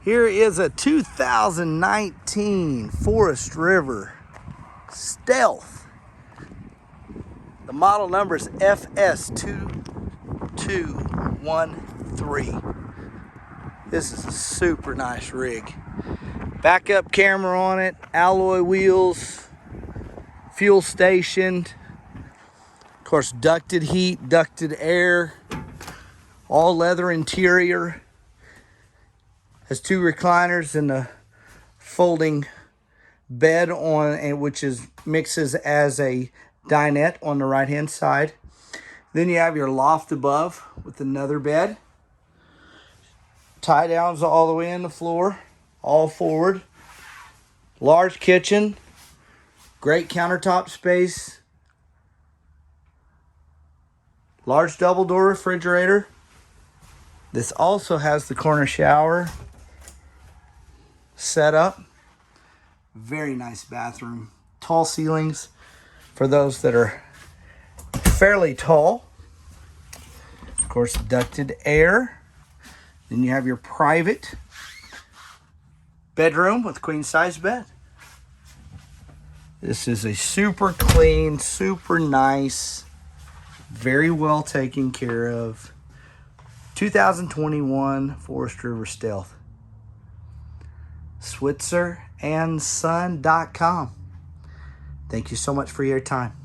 Here is a 2019 Forest River Stealth. The model number is FS2213. This is a super nice rig. Backup camera on it, alloy wheels, fuel stationed. Of course, ducted heat, ducted air, all leather interior. Has two recliners and a folding bed on, and which mixes as a dinette on the right hand side. Then you have your loft above with another bed. Tie downs all the way in the floor, all forward. Large kitchen, great countertop space. Large double door refrigerator. This also has the corner shower set up. Very nice bathroom. Tall ceilings for those that are fairly tall. Of course, ducted air. Then you have your private bedroom with queen size bed. This is a super clean, super nice, very well taken care of 2021 Forest River Stealth. SwitzerandSon.com. Thank you so much for your time.